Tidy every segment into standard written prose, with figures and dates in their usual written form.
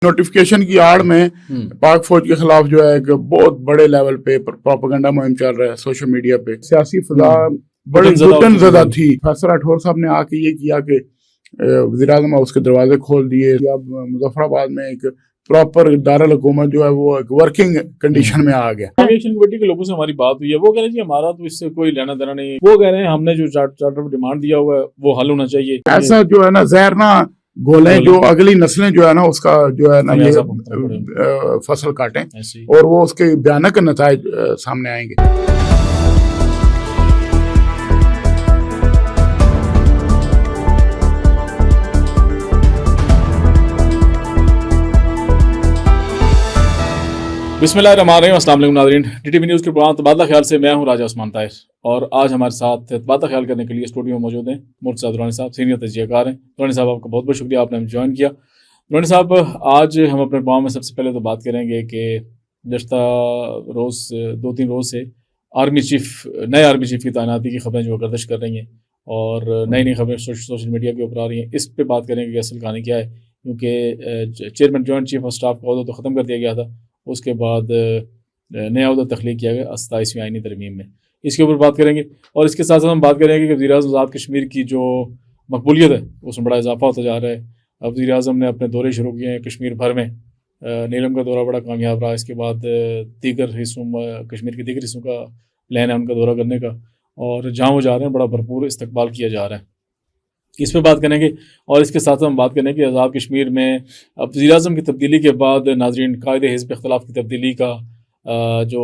Notification کی آڑ میں پاک فوج کے خلاف جو ہے ایک بہت بڑے لیول پہ پروپیگنڈا مہم چل رہا ہے سوشل میڈیا پہ. سیاسی فضا بڑی گھٹن زدہ تھی. فیصل راٹھور صاحب نے آ کے یہ کیا کہ وزیراعظم ہاؤس کے دروازے کھول دیے. اب مظفر آباد میں ایک پراپر دارالحکومت جو ہے وہ ایک ورکنگ کنڈیشن میں آ گیا. ایویشن کمیٹی کے لوگوں سے ہماری بات ہوئی ہے, وہ کہہ رہے ہیں جی ہمارا تو اس سے کوئی لینا دینا نہیں. وہ کہہ رہے ہیں ہم نے جو چارٹر ڈیمانڈ دیا ہوا ہے وہ حل ہونا چاہیے. ایسا جو ہے نا زہر نہ گولیں جو اگلی نسلیں جو ہے نا اس کا جو ہے نا یہ فصل کاٹیں اور وہ اس کے بھیانک نتائج سامنے آئیں گے. بسم اللہ الرحمن الرحیم. السلام علیکم ناظرین, ٹی ٹی وی نیوز کے پروگرام تبادلہ خیال سے میں ہوں راجہ عثمان طاہر, اور آج ہمارے ساتھ تبادلہ خیال کرنے کے لیے اسٹوڈیو میں موجود ہیں مرتضیٰ درانی صاحب, سینئر تجزیہ کار ہیں. درانی صاحب آپ کا بہت بہت شکریہ, آپ نے ہمیں جوائن کیا. درانی صاحب آج ہم اپنے پروگرام میں سب سے پہلے تو بات کریں گے کہ گزشتہ روز 2-3 روز سے نئے آرمی چیف کی تعیناتی کی خبریں جو گردش کر رہی ہیں اور نئی خبریں سوشل میڈیا کے اوپر آ رہی ہیں. اس پہ بات کریں گے کہ اصل کہانی کیا ہے, کیونکہ chairman joint chief of staff کا عہدہ تو ختم کر دیا گیا تھا, اس کے بعد نیا عہدہ تخلیق کیا گیا 27ویں آئینی ترمیم میں. اس کے اوپر بات کریں گے اور اس کے ساتھ ساتھ ہم بات کریں گے کہ وزیر اعظم آزاد کشمیر کی جو مقبولیت ہے اس میں بڑا اضافہ ہوتا جا رہا ہے. اب وزیر اعظم نے اپنے دورے شروع کیے ہیں کشمیر بھر میں. نیلم کا دورہ بڑا کامیاب رہا, اس کے بعد دیگر حصوں کشمیر کے دیگر حصوں کا پلان ہے ان کا دورہ کرنے کا, اور جہاں وہ جا رہے ہیں بڑا بھرپور استقبال کیا جا رہا ہے. اس پہ بات کریں گے اور اس کے ساتھ ہم بات کریں گے کہ آزاد کشمیر میں اب وزیر اعظم کی تبدیلی کے بعد ناظرین قائد حزب اختلاف کی تبدیلی کا جو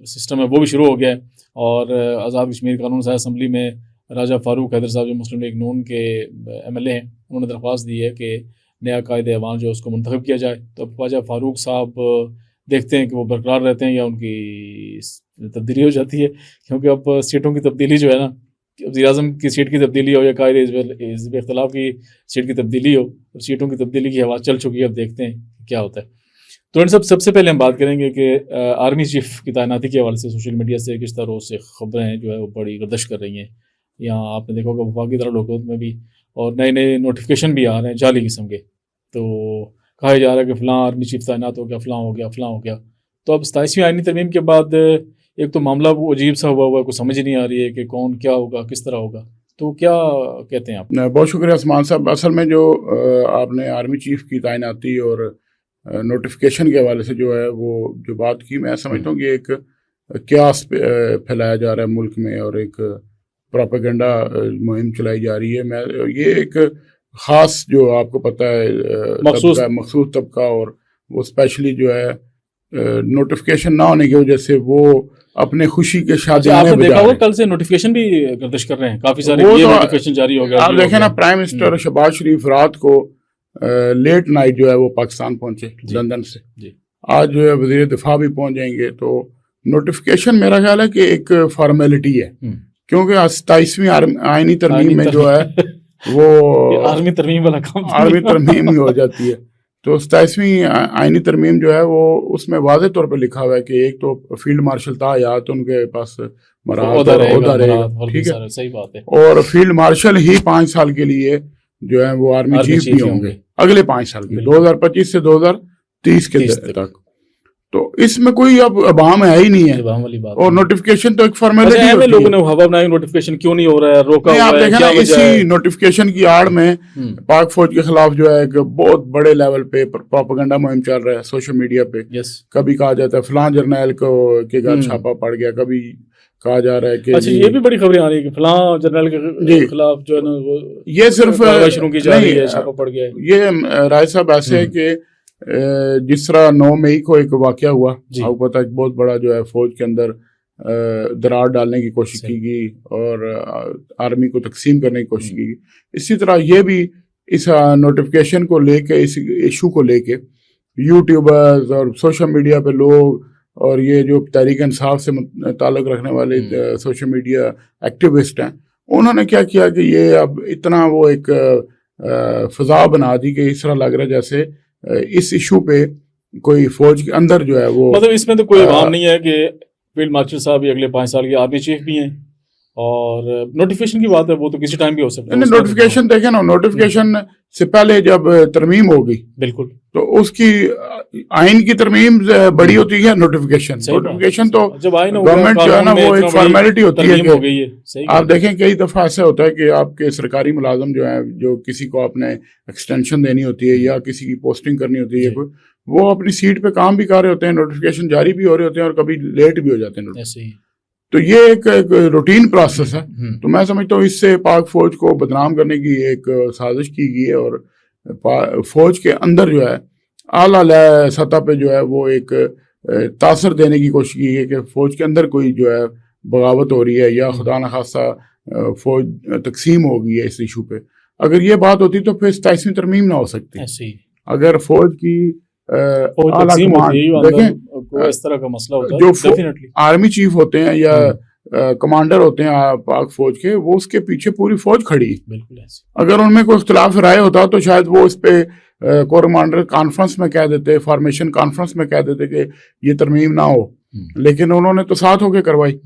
سسٹم ہے وہ بھی شروع ہو گیا ہے. اور آزاد کشمیر قانون ساز اسمبلی میں راجہ فاروق حیدر صاحب جو مسلم لیگ نون کے ایم ایل اے ہیں, انہوں نے درخواست دی ہے کہ نیا قائد ایوان جو اس کو منتخب کیا جائے. تو اب خواجہ فاروق صاحب دیکھتے ہیں کہ وہ برقرار رہتے ہیں یا ان کی تبدیلی ہو جاتی ہے, کیونکہ اب سیٹوں کی تبدیلی جو ہے نا, وزیر اعظم کی سیٹ کی تبدیلی ہو یا قائد حزب اختلاف کی سیٹ کی تبدیلی ہو, سیٹوں کی تبدیلی کی ہوا چل چکی ہے. اب دیکھتے ہیں کیا ہوتا ہے. تو ان سب سے پہلے ہم بات کریں گے کہ آرمی چیف کی تعیناتی کے حوالے سے سوشل میڈیا سے کس طرح روز سے خبریں جو ہے وہ بڑی گردش کر رہی ہیں. یہاں آپ نے دیکھا ہوگا وفاقی دارالحکومت میں بھی اور نئے نوٹیفکیشن بھی آ رہے ہیں جعلی قسم کے. تو کہا جا رہا ہے کہ فلاں آرمی چیف تعینات ہو گیا, فلاں ہو گیا. تو اب 27ویں آئینی ترمیم کے بعد ایک تو معاملہ وہ عجیب سا ہوا ہے, کوئی سمجھ نہیں آ رہی ہے کہ کون کیا ہوگا, کس طرح ہوگا. تو کیا کہتے ہیں آپ؟ بہت شکریہ عثمان صاحب. اصل میں جو آپ نے آرمی چیف کی تعیناتی اور نوٹیفکیشن کے حوالے سے جو ہے وہ جو بات کی, میں سمجھتا ہوں کہ ایک قیاس پھیلایا جا رہا ہے ملک میں اور ایک پروپیگنڈا مہم چلائی جا رہی ہے. یہ ایک خاص جو آپ کو پتہ ہے مخصوص طبقہ, اور وہ اسپیشلی جو ہے نوٹیفکیشن نہ ہونے کی وجہ سے وہ اپنے خوشی کے شادیانے دیکھا ہوا کل سے نوٹیفکیشن بھی گردش کر رہے ہیں کافی سارے. یہ نوٹیفکیشن جاری ہو گیا. آپ دیکھیں نا, پرائم منسٹر شہباز شریف رات کو لیٹ نائٹ جو ہے وہ پاکستان پہنچے لندن سے. آج جو ہے وزیر دفاع بھی پہنچ جائیں گے. تو نوٹیفکیشن میرا خیال ہے کہ ایک فارمیلٹی ہے, کیونکہ 27ویں آئینی ترمیم میں جو ہے وہ آرمی ترمیم والا کام آرمی ترمیم ہی ہو جاتی ہے. تو 27ویں آئینی ترمیم جو ہے وہ اس میں واضح طور پہ لکھا ہوا ہے کہ ایک تو فیلڈ مارشل تھا یا تو ان کے پاس عہدہ رہے گا, ٹھیک ہے, صحیح بات ہے. اور فیلڈ مارشل ہی 5 سال کے لیے جو ہے وہ آرمی چیف بھی ہوں گے اگلے 5 سال کے, 2025 سے 2030 کے تک. تو اس میں کوئی اب ابہام ہے ہی نہیں ہے, اور نوٹیفکیشن تو ایک فارمیلٹی ہوتی ہے. لوگوں نے ہوا بنائی نوٹیفکیشن کیوں نہیں ہو رہا ہے, روکا ہوا ہے. آپ دیکھیں نا اسی نوٹیفکیشن کی آڑ میں پاک فوج کے خلاف جو ہے ایک بہت بڑے لیول پہ پروپیگنڈا مہم چل رہا ہے سوشل میڈیا پہ. کبھی کہا جاتا ہے فلاں جرنیل کے گھر چھاپا پڑ گیا, کبھی کہا جا رہا ہے کہ اچھا یہ بھی بڑی خبریں آ رہی ہیں کہ فلاں جرنیل کے خلاف جو ہے نا وہ یہ صرف شروع کی جا رہی ہے, چھاپا پڑ گیا ہے. یہ رائے صاحب ایسے ہے کہ جس طرح 9 مئی کو ایک واقعہ ہوا, آپ کو پتا ایک بہت بڑا جو ہے فوج کے اندر درار ڈالنے کی کوشش کی گئی اور آرمی کو تقسیم کرنے کی کوشش کی گئی, اسی طرح یہ بھی اس نوٹیفکیشن کو لے کے, اس ایشو کو لے کے یوٹیوبرز اور سوشل میڈیا پہ لوگ اور یہ جو تحریک انصاف سے تعلق رکھنے والے سوشل میڈیا ایکٹیوسٹ ہیں, انہوں نے کیا کیا کہ یہ اب اتنا وہ ایک فضا بنا دی کہ اس طرح لگ رہا ہے جیسے اس ایشو پہ کوئی فوج کے اندر جو ہے وہ مطلب اس میں تو کوئی عوام نہیں ہے کہ فیلڈ مارشل صاحب بھی اگلے 5 سال کے آرمی چیف بھی ہیں اور نوٹیفیکیشن کی بات ہے وہ تو کسی ٹائم بھی ہو سکتا ہے. نوٹیفیکیشن دیکھیں نا, نوٹیفیکیشن سے پہلے جب ترمیم ہوگی بالکل تو اس کی آئین کی ترمیم بڑی ہوتی ہے نوٹیفیکیشن. نوٹیفیکیشن تو گورنمنٹ جو ہے نا وہ ایک فارمیلٹی ہوتی ہے کہ آپ دیکھیں کئی دفعہ ایسا ہوتا ہے کہ آپ کے سرکاری ملازم جو ہیں, جو کسی کو آپ نے ایکسٹینشن دینی ہوتی ہے یا کسی کی پوسٹنگ کرنی ہوتی ہے, وہ اپنی سیٹ پہ کام بھی کر رہے ہوتے ہیں, نوٹیفیکیشن جاری بھی ہو رہے ہوتے ہیں اور کبھی لیٹ بھی ہو جاتے ہیں. تو یہ ایک روٹین پروسیس ہے. تو میں سمجھتا ہوں اس سے پاک فوج کو بدنام کرنے کی ایک سازش کی گئی ہے, اور فوج کے اندر جو ہے اعلیٰ سطح پہ جو ہے وہ ایک تاثر دینے کی کوشش کی ہے کہ فوج کے اندر کوئی جو ہے بغاوت ہو رہی ہے یا خدا نخواستہ فوج تقسیم ہو گئی ہے اس ایشو پہ. اگر یہ بات ہوتی تو پھر 27ویں ترمیم نہ ہو سکتی. اگر فوج کی اس طرح کا مسئلہ ہوتا جو آرمی چیف ہوتے ہیں یا کمانڈر ہوتے ہیں پاک فوج کے, وہ اس کے پیچھے پوری فوج کھڑی ہے. اگر ان میں کوئی اختلاف رائے ہوتا تو شاید وہ اس پہ کور کمانڈر کانفرنس میں کہہ دیتے, فارمیشن کانفرنس میں کہہ دیتے کہ یہ ترمیم نہ ہو, لیکن انہوں نے تو ساتھ ہو کے کروائی.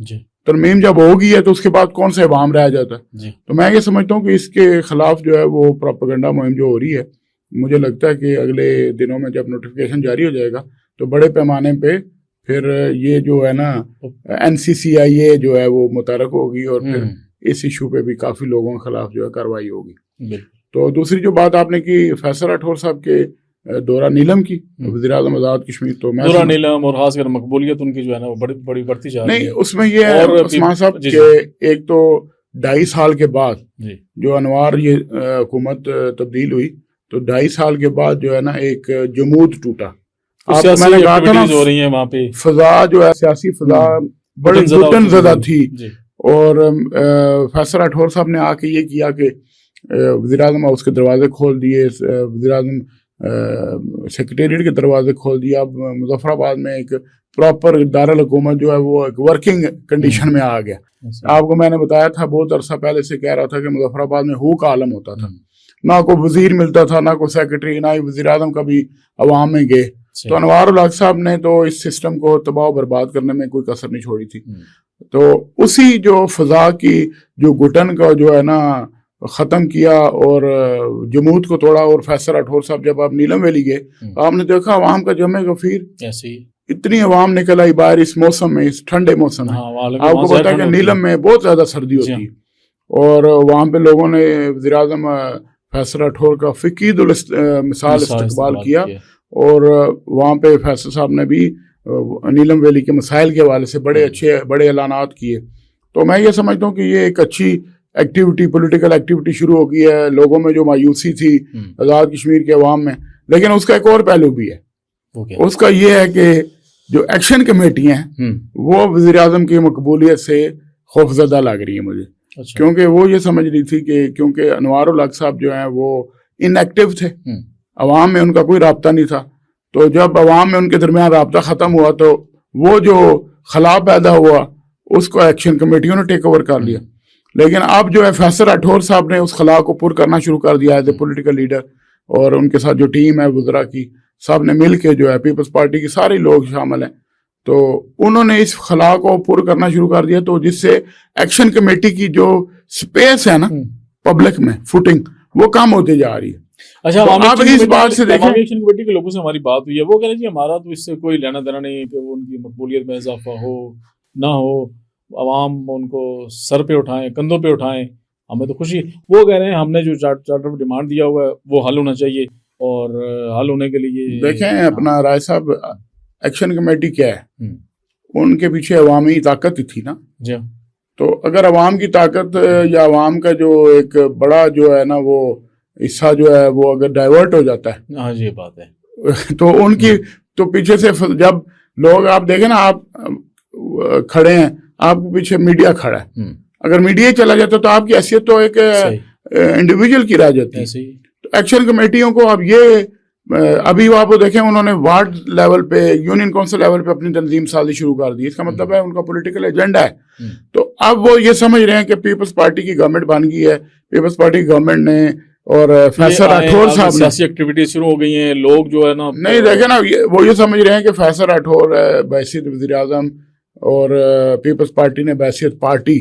ترمیم جب ہوگی ہے تو اس کے بعد کون سے عوام رہ جاتا ہے. تو میں یہ سمجھتا ہوں کہ اس کے خلاف جو ہے وہ پروپیگنڈا مہم جو ہو رہی ہے, مجھے لگتا ہے کہ اگلے دنوں میں جب نوٹیفیکیشن جاری ہو جائے گا تو بڑے پیمانے پہ پھر یہ جو ہے نا NCCIA جو ہے وہ متحرک ہوگی, اور پھر اس ایشو پہ بھی کافی لوگوں کے خلاف جو ہے کارروائی ہوگی. تو دوسری جو بات آپ نے کی فیصل راٹھور صاحب کے دورہ نیلم کی, وزیر اعظم آزاد کشمیر, تو میں دورہ نیلم اور خاص کر مقبولیت ان کی جو ہے نا وہ بڑی بڑھتی جا رہی ہے. نہیں, اس میں یہ ہے عثمان صاحب کہ ایک تو 2.5 سال کے بعد جو انوار یہ حکومت تبدیل ہوئی تو 2.5 سال کے بعد جو ہے نا ایک جمود ٹوٹا. میں نے کہا تھا نا ہو رہی ہیں وہاں پہ فضا جو ہے سیاسی فضا بڑی گھٹن زدہ تھی, اور فیصل راٹھور صاحب نے آ کے یہ کیا کہ وزیر اعظم اس کے دروازے کھول دیے, وزیر اعظم سیکریٹریٹ کے دروازے کھول دیا. اب مظفر آباد میں ایک پراپر دارالحکومت جو ہے وہ ایک ورکنگ کنڈیشن میں آ گیا. آپ کو میں نے بتایا تھا بہت عرصہ پہلے سے کہہ رہا تھا کہ مظفر آباد میں ہو کا عالم ہوتا تھا, نہ کوئی وزیر ملتا تھا, نہ کوئی سیکریٹری, نہ ہی وزیر اعظم کبھی عوام میں گئے. تو انوار الحق صاحب نے تو اس سسٹم کو تباہ و برباد کرنے میں کوئی کسر نہیں چھوڑی تھی. تو اسی جو فضا کی جو گھٹن کا جو ہے نا ختم کیا اور جمود کو توڑا. اور فیصل راٹھور صاحب جب آپ نیلم ویلی گئے آپ نے دیکھا عوام کا جمع غفیر, اتنی عوام نکل آئی باہر اس موسم میں, اس ٹھنڈے موسم میں. آپ کو پتا ہے کہ نیلم میں بہت زیادہ سردی ہوتی ہے, اور وہاں پہ لوگوں نے وزیر اعظم فیصل راٹھور کا فقید مثال استقبال کیا, اور وہاں پہ فیصل صاحب نے بھی نیلم ویلی کے مسائل کے حوالے سے بڑے اعلانات کیے. تو میں یہ سمجھتا ہوں کہ یہ ایک اچھی ایکٹیویٹی, پولیٹیکل ایکٹیویٹی شروع ہو گئی ہے. لوگوں میں جو مایوسی تھی آزاد کشمیر کے عوام میں, لیکن اس کا ایک اور پہلو بھی ہے. اس کا یہ ہے کہ جو ایکشن کمیٹی ہیں وہ وزیر اعظم کی مقبولیت سے خوفزدہ لگ رہی ہیں مجھے, کیونکہ وہ یہ سمجھ رہی تھی کہ کیونکہ انوار الحق صاحب جو ہیں وہ ان ایکٹیو تھے, عوام میں ان کا کوئی رابطہ نہیں تھا. تو جب عوام میں ان کے درمیان رابطہ ختم ہوا تو وہ جو خلا پیدا ہوا اس کو ایکشن کمیٹیوں نے ٹیک اوور کر لیا. لیکن اب جو ہے فیصل راٹھور صاحب نے اس خلا کو پر کرنا شروع کر دیا ایز اے پولیٹیکل لیڈر, اور ان کے ساتھ جو ٹیم ہے وزراء کی سب نے مل کے جو ہے پیپلز پارٹی کے سارے لوگ شامل ہیں, تو انہوں نے اس خلا کو پر کرنا شروع کر دیا. تو جس سے ایکشن کمیٹی کی جو سپیس ہے نا پبلک میں فوٹنگ وہ کم ہوتی جا رہی ہے. اچھا, آپ اس بات سے دیکھیں ایکشن کمیٹی کے لوگوں سے ہماری بات ہوئی ہے, وہ کہہ رہے ہیں جی ہمارا تو اس سے کوئی لینا دینا نہیں کہ وہ ان کی مقبولیت میں اضافہ ہو نہ ہو, عوام ان کو سر پہ اٹھائیں, کندھوں پہ اٹھائیں, ہمیں تو خوشی. وہ کہہ رہے ہیں ہم نے جو چارٹر پہ ڈیمانڈ دیا ہوا ہے وہ حل ہونا چاہیے, اور حل ہونے کے لیے دیکھیں اپنا رائے صاحب ایکشن کمیٹی کیا ہے, ان کے پیچھے عوامی طاقت تھی نا. جی, تو اگر عوام کی طاقت یا عوام کا جو ایک بڑا جو ہے نا وہ حصہ جو ہے وہ اگر ڈائیورٹ ہو جاتا ہے, ہاں یہ بات ہے, تو ان کی تو پیچھے سے جب لوگ آپ دیکھیں نا آپ کھڑے ہیں, آپ کے پیچھے میڈیا کھڑا ہے, اگر میڈیا چلا جاتا تو آپ کی حیثیت تو ایک انڈیویجول کی رہ جاتی ہے. تو ایکشن کمیٹیوں کو اب یہ ابھی وہ آپ کو دیکھیں انہوں نے وارڈ لیول پہ یونین کونسل لیول پہ اپنی تنظیم سازی شروع کر دی. اس کا مطلب ہے ان کا پولیٹیکل ایجنڈا ہے. تو اب وہ یہ سمجھ رہے ہیں کہ پیپلز پارٹی کی گورنمنٹ بن گئی ہے, پیپلز پارٹی کی گورنمنٹ نے اور فیصل راٹھور صاحب سیاسی ایکٹیویٹیز شروع ہو گئی ہیں, لوگ جو ہے نا نہیں دیکھیں نا وہ یہ سمجھ رہے ہیں کہ فیصل راٹھور بحیثیت وزیر اعظم اور پیپلز پارٹی نے بحیثیت پارٹی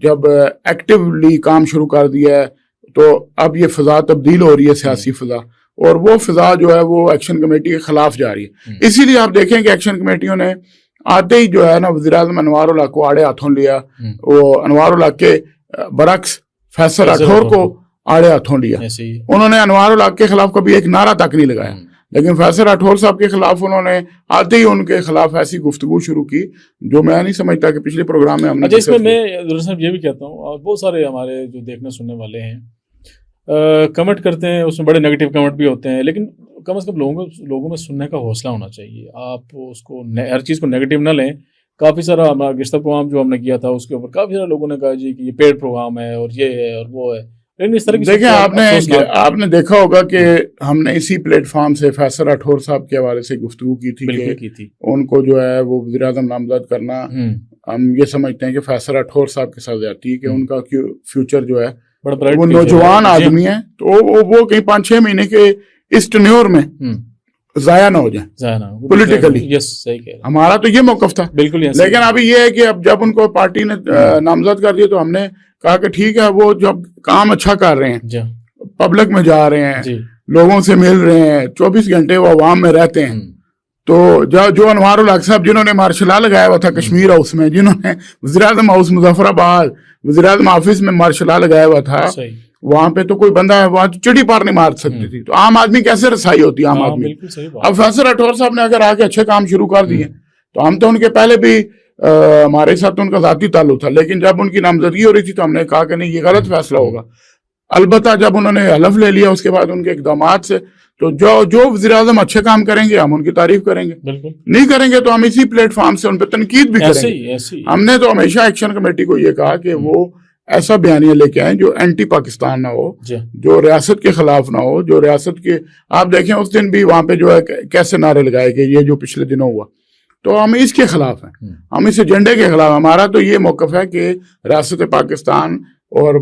جب ایکٹیولی کام شروع کر دیا ہے تو اب یہ فضا تبدیل ہو رہی ہے سیاسی فضا, اور وہ فضا جو ہے وہ ایکشن کمیٹی کے خلاف جا رہی ہے. اسی لیے آپ دیکھیں کہ ایکشن کمیٹیوں نے آتے ہی جو ہے نا وزیر اعظم انوار الحق کو آڑے ہاتھوں لیا, وہ انوار الحق کے برعکس فیصل راٹھور کو آڑے ہاتھوں لیا. انہوں نے انوار الحق کے خلاف کبھی ایک نعرہ تک نہیں لگایا, لیکن فیصل راٹھور صاحب کے خلاف انہوں نے آتے ہی ان کے خلاف ایسی گفتگو شروع کی جو میں نہیں سمجھتا کہ پچھلے پروگرام میں ہم نے. اس میں صاحب یہ بھی کہتا ہوں, اور بہت سارے ہمارے جو دیکھنے سننے والے ہیں کمنٹ کرتے ہیں, اس میں بڑے نیگیٹو کمنٹ بھی ہوتے ہیں, لیکن کم از کم لوگوں میں سننے کا حوصلہ ہونا چاہیے. آپ اس کو ہر چیز کو نیگیٹو نہ لیں. کافی سارا ہمارا گشتہ پروگرام جو ہم نے کیا تھا اس کے اوپر کافی سارے لوگوں نے کہا جی کہ یہ پیڈ پروگرام ہے اور یہ ہے اور وہ ہے. دیکھیں آپ نے دیکھا ہوگا کہ ہم نے اسی پلیٹ فارم سے فیصل راٹھور صاحب کے حوالے سے گفتگو کی تھی کہ ان کو جو ہے وہ وزیر اعظم نامزد کرنا, ہم یہ سمجھتے ہیں کہ فیصل راٹھور صاحب کے ساتھ جاتی ہے کہ ان کا فیوچر جو ہے وہ نوجوان آدمی ہے تو وہ کہیں 5-6 مہینے کے اس ٹینیور میں ضائع نہ ہو جائیں پولیٹیکلی. ہمارا تو یہ موقف تھا بالکل. لیکن ابھی یہ ہے کہ اب جب ان کو پارٹی نے نامزد کر دیا تو ہم نے کہا کہ ٹھیک ہے, وہ جب کام اچھا کر رہے ہیں, پبلک میں جا رہے ہیں, لوگوں سے مل رہے ہیں, 24 گھنٹے وہ عوام میں رہتے ہیں, تو جو انوار الحق صاحب جنہوں نے مارشل لا لگایا ہوا تھا کشمیر ہاؤس میں, جنہوں نے وزیر اعظم ہاؤس مظفر آباد وزیر اعظم آفس میں مارشل لا لگایا ہوا تھا, وہاں پہ تو کوئی بندہ ہے وہاں چڑی پار نہیں مار سکتی تھی. تو عام آدمی کیسے رسائی ہوتی ہے عام آدمی. اب فیصل راٹھور صاحب نے اگر آگے اچھے کام شروع کر دیے تو ہم تو ان کے پہلے بھی ہمارے ساتھ ان کا ذاتی تعلق تھا, لیکن جب ان کی نامزدگی ہو رہی تھی تو ہم نے کہا کہ نہیں یہ غلط فیصلہ ہوگا. البتہ جب انہوں نے حلف لے لیا اس کے بعد ان کے اقدامات سے, تو جو وزیر اعظم اچھے کام کریں گے ہم ان کی تعریف کریں گے, نہیں کریں گے تو ہم اسی پلیٹ فارم سے ان پہ تنقید بھی کریں گے. ہم نے تو ہمیشہ ایکشن کمیٹی کو یہ کہا کہ وہ ایسا بیانیہ لے کے آئیں جو اینٹی پاکستان نہ ہو, جو ریاست کے خلاف نہ ہو, جو ریاست کے, آپ دیکھیں اس دن بھی وہاں پہ جو ہے کیسے نعرے لگائے کہ یہ جو پچھلے دنوں ہوا, تو ہم اس کے خلاف ہیں, ہم اس ایجنڈے کے خلاف. ہمارا تو یہ موقف ہے کہ ریاست پاکستان اور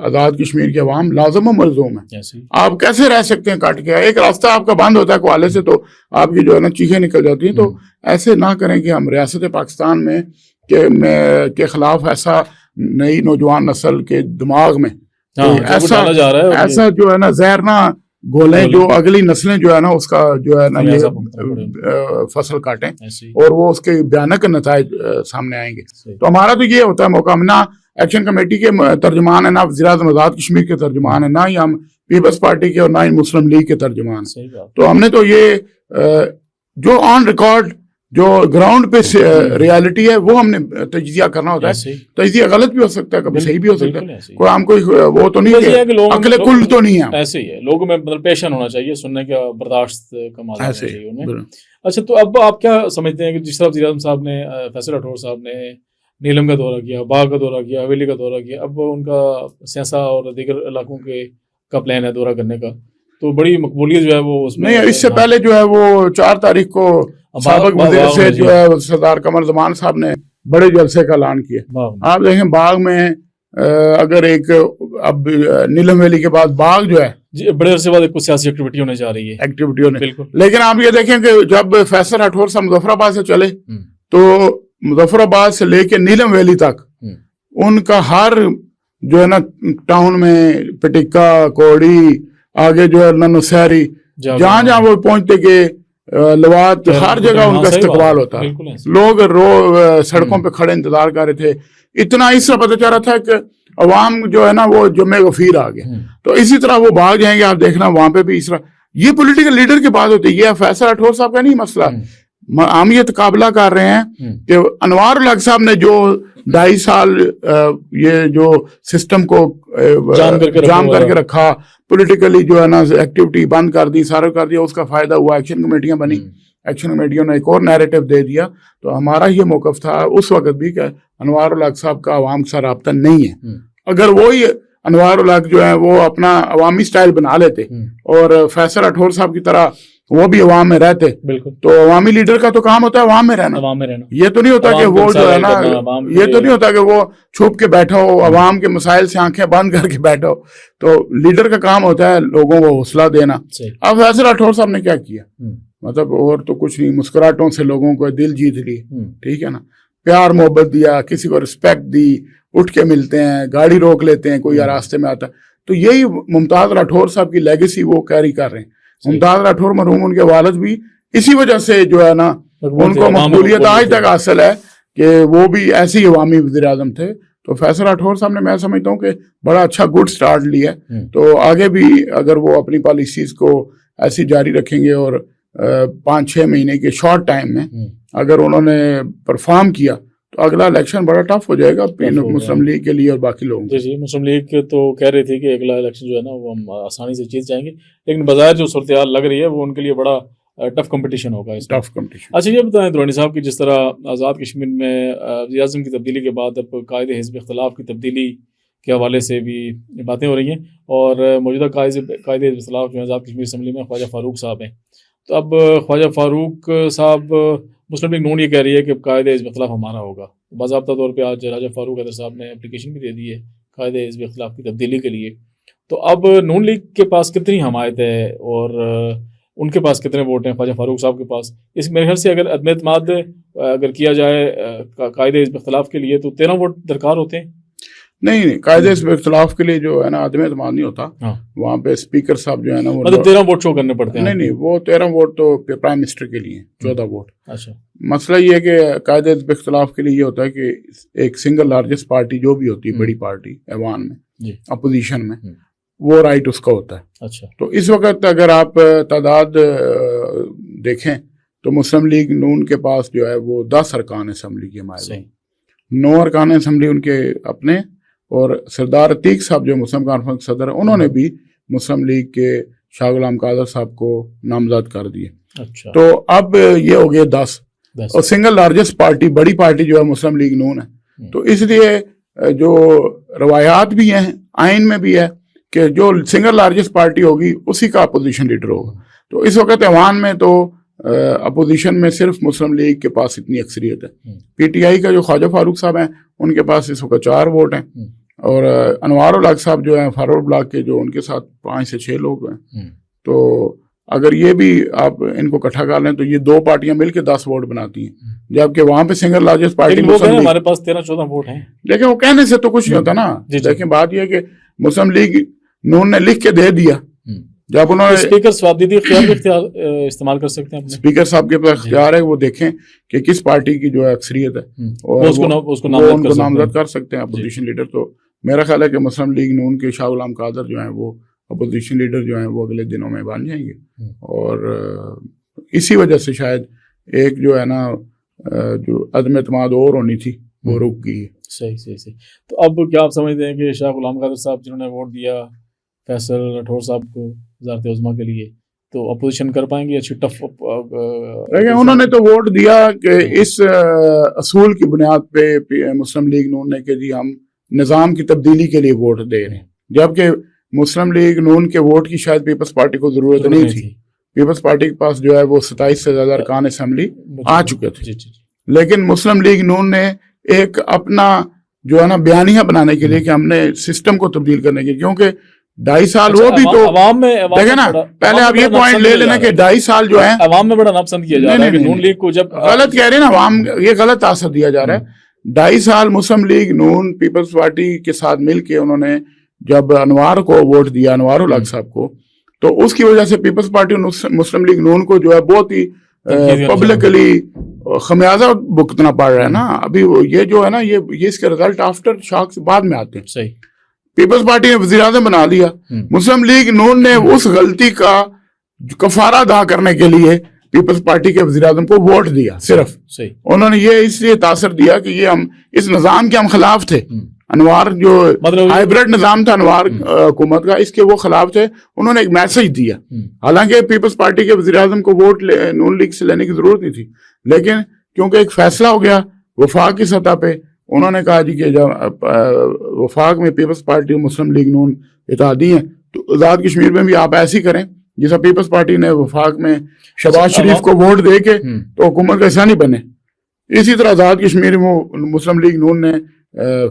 آزاد کشمیر کے عوام لازم و ملزوم ہیں. آپ کیسے رہ سکتے ہیں کاٹ کے, ایک راستہ آپ کا بند ہوتا ہے کوالے سے تو آپ کی جو ہے نا چیخیں نکل جاتی ہیں. تو ایسے نہ کریں کہ ہم ریاست پاکستان میں کے خلاف ایسا نئی نوجوان نسل کے دماغ میں ایسا جو ہے نا زہر نہ گولیں جو اگلی نسلیں جو ہے نا اس کا جو ہے نا یہ فصل کاٹیں اور وہ اس کے بھیانک نتائج سامنے آئیں گے. تو ہمارا تو یہ ہوتا ہے موقع, ہم نہ ایکشن کمیٹی کے ترجمان ہیں, نہ وزیر اعظم آزاد کشمیر کے ترجمان ہیں, نہ ہی ہم پیپلز پارٹی کے اور نہ ہی مسلم لیگ کے ترجمان ہیں. تو ہم نے تو یہ جو آن ریکارڈ جو گراؤنڈ پہ ریالٹی ہے وہ ہم نے تجزیہ کرنا ہوتا ہے. تجزیہ غلط بھی ہو سکتا ہے, کبھی صحیح بھی ہو سکتا ہے, کوئی ہم کوئی وہ تو نہیں ہے, عقل کل تو نہیں ہے. ایسے ہی ہے, لوگوں میں مطلب پیشن ہونا چاہیے, سننے کا برداشت کم ہونا چاہیے انہیں. اچھا, تو اب آپ کیا سمجھتے ہیں کہ جس طرح وزیر اعظم صاحب نے, فیصل راٹھور صاحب نے نیلم کا دورہ کیا, باغ کا دورہ کیا, حویلی کا دورہ کیا, اب ان کا سیاسا اور دیگر علاقوں کا پلان ہے دورہ کرنے کا, تو بڑی مقبولیت جو ہے وہ اس میں. نہیں, اس سے پہلے جو ہے وہ 4 تاریخ کو سابق وزیر سے جو ہے سردار قمر زمان صاحب نے بڑے جلسے کا اعلان کیا. آپ دیکھیں باغ میں اگر ایک اب نیلم ویلی کے بعد باغ جو ہے بڑے عرصے بعد کچھ سیاسی ایکٹیویٹی ہونے جا رہی ہے. لیکن آپ یہ دیکھیں کہ جب فیصل راٹھور صاحب مظفر آباد سے چلے تو مظفر آباد سے لے کے نیلم ویلی تک ان کا ہر جو ہے نا ٹاؤن میں پٹکا کوڑی آگے جو ہے ننوسہری جہاں جہاں وہ پہنچتے کہ لوات ہر جگہ ان کا استقبال ہوتا ہے. لوگ سڑکوں پہ کھڑے انتظار کر رہے تھے. اتنا اس سے پتہ چل رہا تھا کہ عوام جو ہے نا وہ جمع غفیر آ گئے. تو اسی طرح وہ بھاگ جائیں گے, آپ دیکھنا وہاں پہ بھی اس طرح. یہ پولیٹیکل لیڈر کی بات ہوتی ہے, یہ فیصل راٹھور صاحب کا نہیں مسئلہ. ہم یہ تقابلہ کر رہے ہیں کہ انوار الحق صاحب نے جو 2.5 سال یہ جو سسٹم کو جام کر کے رکھا, پولیٹیکلی جو ہے نا ایکٹیویٹی بند کر دی, سارا کر دیا, اس کا فائدہ ہوا. ایکشن کمیٹیاں بنی, ایکشن کمیٹیوں نے ایک اور نیریٹو دے دیا. تو ہمارا یہ موقف تھا اس وقت بھی کہ انوار الحق صاحب کا عوام سے رابطہ نہیں ہے. اگر وہی انوار الحق جو ہے وہ اپنا عوامی سٹائل بنا لیتے اور فیصل راٹھور صاحب کی طرح وہ بھی عوام میں رہتے, تو عوامی لیڈر کا تو کام ہوتا ہے عوام میں رہنا. یہ تو نہیں ہوتا کہ وہ جو ہے نا, یہ تو نہیں ہوتا کہ وہ چھپ کے بیٹھا ہو, عوام کے مسائل سے آنکھیں بند کر کے بیٹھا ہو. تو لیڈر کا کام ہوتا ہے لوگوں کو حوصلہ دینا. اب فیصل راٹھور صاحب نے کیا کیا, مطلب اور تو کچھ نہیں, مسکراہٹوں سے لوگوں کو دل جیت لی, ٹھیک ہے نا. پیار محبت دیا, کسی کو رسپیکٹ دی, اٹھ کے ملتے ہیں, گاڑی روک لیتے ہیں, کوئی راستے میں آتا. تو یہی ممتاز راٹھور صاحب کی لیگیسی وہ کیری کر رہے ہیں. ممتاز راٹھور مرحوم ان کے والد بھی اسی وجہ سے جو ہے نا ان کو مقبولیت آج تک حاصل ہے کہ وہ بھی ایسے ہی عوامی وزیر اعظم تھے. تو فیصل راٹھور صاحب نے میں سمجھتا ہوں کہ بڑا اچھا گڈ سٹارٹ لیا ہے. تو آگے بھی اگر وہ اپنی پالیسیز کو ایسی جاری رکھیں گے اور 5-6 مہینے کے شارٹ ٹائم میں اگر انہوں نے پرفارم کیا تو اگلا الیکشن بڑا ٹف ہو جائے گا مسلم لیگ کے لیے اور باقی لوگوں. جی مسلم لیگ تو کہہ رہے تھے کہ اگلا الیکشن جو ہے نا وہ ہم آسانی سے جیت جائیں گے, لیکن بظاہر جو صورتحال لگ رہی ہے وہ ان کے لیے بڑا ٹف کمپٹیشن ہوگا. Tough competition. اچھا یہ بتائیں درانی صاحب کہ جس طرح آزاد کشمیر میں وزیر اعظم کی تبدیلی کے بعد اب قائد حزب اختلاف کی تبدیلی کے حوالے سے بھی باتیں ہو رہی ہیں, اور موجودہ قائد حزب اختلاف جو آزاد کشمیر اسمبلی میں خواجہ فاروق صاحب ہیں. تو اب خواجہ فاروق صاحب مسلم لیگ نون یہ کہہ رہی ہے کہ قائد حزب اختلاف ہمارا ہوگا. باضابطہ طور پہ آج راجہ فاروق حیدر صاحب نے اپلیکیشن بھی دے دی ہے قائد حزب اختلاف کی تبدیلی کے لیے. تو اب نون لیگ کے پاس کتنی حمایت ہے اور ان کے پاس کتنے ووٹ ہیں خواجہ فاروق صاحب کے پاس؟ اس میرے خیال سے اگر عدم اعتماد اگر کیا جائے قائد حزب اختلاف کے لیے تو 13 ووٹ درکار ہوتے ہیں. نہیں, قائد حزب اختلاف کے لیے جو ہے نا عدم اعتماد نہیں ہوتا. وہاں پہ اسپیکر صاحب جو ہے نا وہ 13 ووٹ شو کرنے پڑتے ہیں. نہیں وہ 13 ووٹ تو پرائم منسٹر کے لیے 14 ووٹ. اچھا مسئلہ یہ ہے کہ قائد حزب اختلاف کے لیے یہ ہوتا ہے کہ ایک سنگل لارجسٹ پارٹی جو بھی ہوتی ہے بڑی پارٹی ایوان میں اپوزیشن میں وہ رائٹ اس کا ہوتا ہے. اچھا تو اس وقت اگر آپ تعداد دیکھیں تو مسلم لیگ نون کے پاس جو ہے وہ 10 ارکان اسمبلی کی حمایت ہے. 9 ارکان اسمبلی ان کے اپنے, اور سردار عتیق صاحب جو مسلم کانفرنس صدر ہیں انہوں نے بھی مسلم لیگ کے شاہ غلام قادر صاحب کو نامزد کر دیے. اچھا تو اب یہ ہو گئے 10 اور سنگل لارجسٹ پارٹی بڑی پارٹی جو ہے مسلم لیگ نون ہے. تو اس لیے جو روایات بھی ہیں آئین میں بھی ہے کہ جو سنگل لارجسٹ پارٹی ہوگی اسی کا اپوزیشن لیڈر ہوگا. تو اس وقت ایوان میں تو اپوزیشن میں صرف مسلم لیگ کے پاس اتنی اکثریت ہے. پی ٹی آئی کا جو خواجہ فاروق صاحب ہیں ان کے پاس اس وقت 4 ووٹ ہیں, اور انوار الحق صاحب جو ہیں فارورڈ بلاک کے جو ان کے ساتھ 5 سے 6 لوگ ہیں. تو اگر یہ بھی آپ ان کو اکٹھا کر لیں تو یہ 2 پارٹیاں مل کے 10 ووٹ بناتی ہیں, جبکہ وہاں پہ سنگل لارجسٹ پارٹی ہمارے پاس 13-14 ووٹ ہیں. لیکن وہ کہنے سے تو کچھ نہیں ہوتا نا. لیکن بات یہ ہے کہ مسلم لیگ نون نے لکھ کے دے دیا. جب انہوں نے اسپیکر صاحب اختیار استعمال کر سکتے ہیں, اسپیکر صاحب کے پاس اختیار ہے, وہ دیکھیں کہ کس پارٹی کی جو ہے اکثریت ہے اور اس کو نامزد کر سکتے ہیں اپوزیشن لیڈر. تو میرا خیال ہے کہ مسلم لیگ نون کے شاہ غلام قادر جو ہیں وہ اپوزیشن لیڈر جو ہیں وہ اگلے دنوں میں بن جائیں گے, اور اسی وجہ سے شاید ایک جو ہے نا جو عدم اعتماد اور ہونی تھی وہ رک گئی. صحیح. تو اب کیا آپ سمجھتے ہیں کہ شاہ غلام قادر صاحب جنہوں نے ووٹ دیا فیصل راٹھور صاحب کو وزارت عظمیٰ کے لیے, تو اپوزیشن کر پائیں گے اچھی ٹف؟ دیکھیں انہوں نے تو ووٹ دیا کہ اس اصول کی بنیاد پہ مسلم لیگ نون نے کہ جی ہم نظام کی تبدیلی کے لیے ووٹ دے رہے ہیں, جبکہ مسلم لیگ نون کے ووٹ کی شاید پیپلز پارٹی کو ضرورت نہیں تھی. پیپلز پارٹی کے پاس جو ہے وہ 27 سے زیادہ ارکان اسمبلی آ چکے تھے. لیکن مسلم لیگ نون نے ایک اپنا جو ہے نا بیانیہ بنانے کے لیے کہ ہم نے سسٹم کو تبدیل کرنے کے, کیونکہ 2.5 سال وہ بھی تو دیکھیں نا, پہلے آپ یہ پوائنٹ لے لینا کہ 2.5 سال جو ہے عوام میں بڑا ناپسند کیا جا رہا ہے کہ نون لیگ کو جب غلط کہہ رہے ہیں نا عوام, یہ غلط تاثر دیا جا رہا ہے. 2.5 سال مسلم لیگ نون پیپلز پارٹی کے ساتھ مل کے انہوں نے جب انوار کو ووٹ دیا, انوار الحق صاحب کو, تو اس کی وجہ سے پیپلز پارٹی مسلم لیگ نون کو جو ہے بہت ہی پبلکلی خمیازہ بھگتنا پڑ رہا ہے نا. ابھی یہ جو ہے نا یہ اس کے رزلٹ آفٹر شاک سے بعد میں آتے ہیں. صحیح. پیپلز پارٹی نے وزیر اعظم بنا دیا, مسلم لیگ نون نے اس غلطی کا کفارہ ادا کرنے کے لیے پیپلز پارٹی کے وزیر اعظم کو ووٹ دیا صرف. صحیح. انہوں نے یہ اس لیے تاثر دیا کہ یہ ہم اس نظام کے ہم خلاف تھے. انوار جو ہائیبریڈ نظام تھا انوار حکومت کا, اس کے وہ خلاف تھے. انہوں نے ایک میسج دیا, حالانکہ پیپلز پارٹی کے وزیر اعظم کو ووٹ نون لیگ سے لینے کی ضرورت نہیں تھی, لیکن کیونکہ ایک فیصلہ ہو گیا وفاق کی سطح پہ, انہوں نے کہا جی کہ جب وفاق میں پیپلز پارٹی اور مسلم لیگ نون اتحادی ہیں تو آزاد کشمیر میں بھی آپ ایسی کریں جیسا پیپلز پارٹی نے وفاق میں شہباز شریف کو ووٹ دے کے تو حکومت کا حصہ نہیں بنے. اسی طرح آزاد کشمیر میں مسلم لیگ نون نے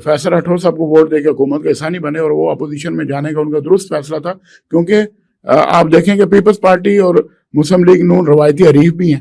فیصل راٹھور صاحب کو ووٹ دے کے حکومت کا حصہ نہیں بنے, اور وہ اپوزیشن میں جانے کا ان کا درست فیصلہ تھا. کیونکہ آپ دیکھیں کہ پیپلز پارٹی اور مسلم لیگ نون روایتی حریف بھی ہیں,